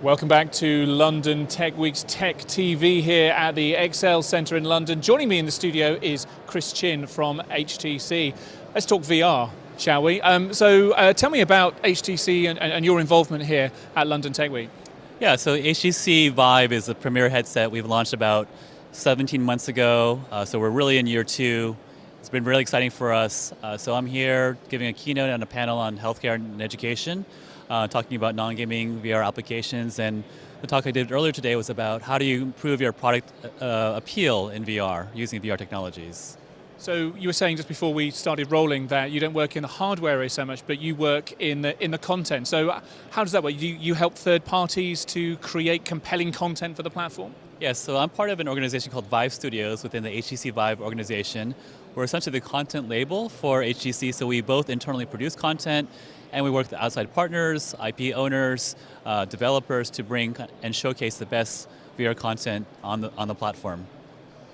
Welcome back to London Tech Week's Tech TV here at the XL Centre in London. Joining me in the studio is Chris Chin from HTC. Let's talk VR, shall we? Tell me about HTC and your involvement here at London Tech Week. Yeah, so HTC Vive is the premier headset we've launched about 17 months ago. So we're really in year 2. It's been really exciting for us. So I'm here giving a keynote and a panel on healthcare and education, talking about non-gaming VR applications. And the talk I did earlier today was about how do you improve your product appeal in VR using VR technologies. So you were saying just before we started rolling that you don't work in the hardware area so much, but you work in the content. So how does that work? You help third parties to create compelling content for the platform? Yes, so I'm part of an organization called Vive Studios within the HTC Vive organization. We're essentially the content label for HTC, so we both internally produce content and we work with outside partners, IP owners, developers to bring and showcase the best VR content on the platform.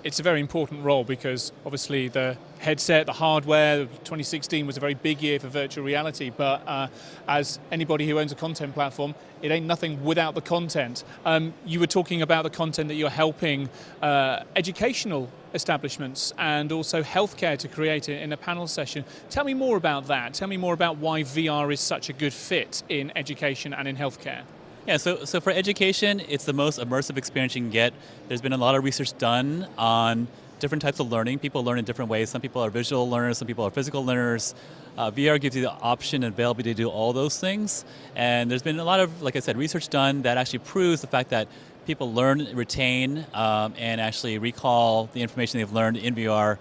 It's a very important role because obviously the headset, the hardware, 2016 was a very big year for virtual reality, but as anybody who owns a content platform, it ain't nothing without the content. You were talking about the content that you're helping educational establishments and also healthcare to create in a panel session. Tell me more about that. Tell me more about why VR is such a good fit in education and in healthcare. Yeah, so for education, it's the most immersive experience you can get. There's been a lot of research done on different types of learning. People learn in different ways. Some people are visual learners, some people are physical learners. VR gives you the option and availability to do all those things. And there's been a lot of, like I said, research done that actually proves the fact that people learn, retain, and actually recall the information they've learned in VR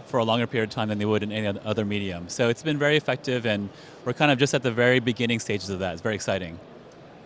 for a longer period of time than they would in any other medium. So it's been very effective, and we're kind of just at the very beginning stages of that. It's very exciting.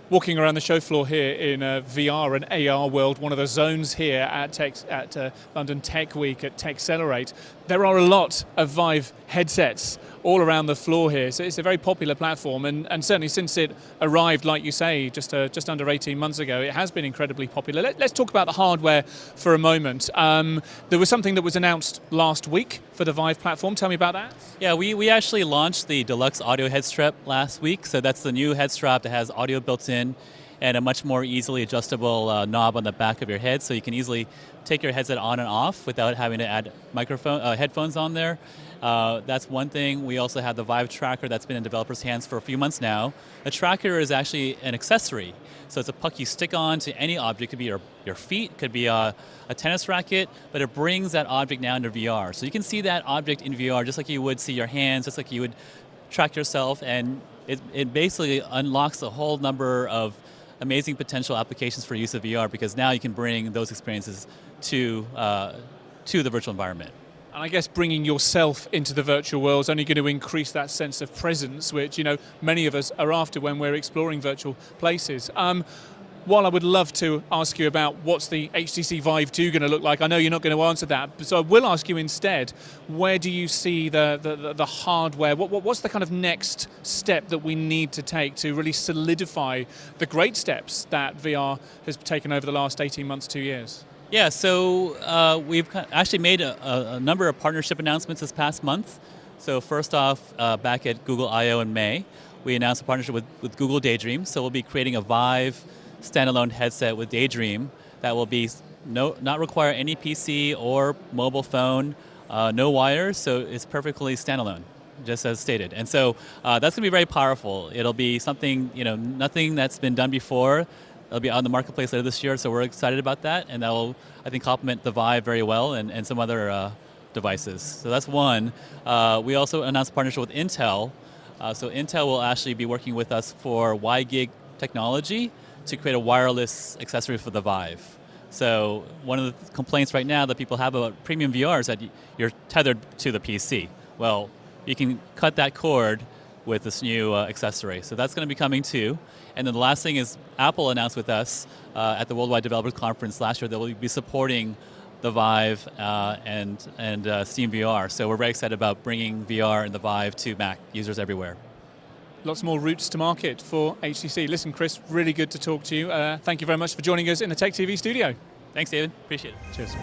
Walking around the show floor here in VR and AR world, one of the zones here at London Tech Week at TechXLR8, there are a lot of Vive headsets all around the floor here. So it's a very popular platform, and certainly since it arrived, like you say, just under 18 months ago, it has been incredibly popular. Let's talk about the hardware for a moment. There was something that was announced last week for the Vive platform. Tell me about that. Yeah, we actually launched the deluxe audio head strap last week. So that's the new head strap that has audio built in and a much more easily adjustable knob on the back of your head, so you can easily take your headset on and off without having to add headphones on there. That's one thing. We also have the Vive tracker that's been in developers' hands for a few months now. The tracker is actually an accessory. So it's a puck you stick on to any object. It could be your feet, could be a tennis racket, but it brings that object now into VR. So you can see that object in VR just like you would see your hands, just like you would track yourself, and it basically unlocks a whole number of amazing potential applications for use of VR, because now you can bring those experiences to the virtual environment. And I guess bringing yourself into the virtual world is only going to increase that sense of presence, which many of us are after when we're exploring virtual places. While I would love to ask you about what's the HTC Vive 2 going to look like, I know you're not going to answer that, so I will ask you instead, where do you see the hardware? What's the kind of next step that we need to take to really solidify the great steps that VR has taken over the last 18 months, 2 years? Yeah, so we've actually made a number of partnership announcements this past month. So first off, back at Google I/O in May, we announced a partnership with Google Daydream. So we'll be creating a Vive standalone headset with Daydream that will be not require any PC or mobile phone, no wires, so it's perfectly standalone, just as stated. And so that's going to be very powerful. It'll be something, nothing that's been done before. It'll be on the marketplace later this year, so we're excited about that, and that will, I think, complement the Vive very well and some other devices. So that's one. We also announced a partnership with Intel. So Intel will actually be working with us for WiGig technology to create a wireless accessory for the Vive. So one of the complaints right now that people have about premium VR is that you're tethered to the PC. Well, you can cut that cord with this new accessory. So that's going to be coming too. And then the last thing is Apple announced with us at the Worldwide Developers Conference last year that we'll be supporting the Vive and Steam VR. So we're very excited about bringing VR and the Vive to Mac users everywhere. Lots more routes to market for HTC. Listen, Chris, really good to talk to you. Thank you very much for joining us in the Tech TV studio. Thanks, David. Appreciate it. Cheers.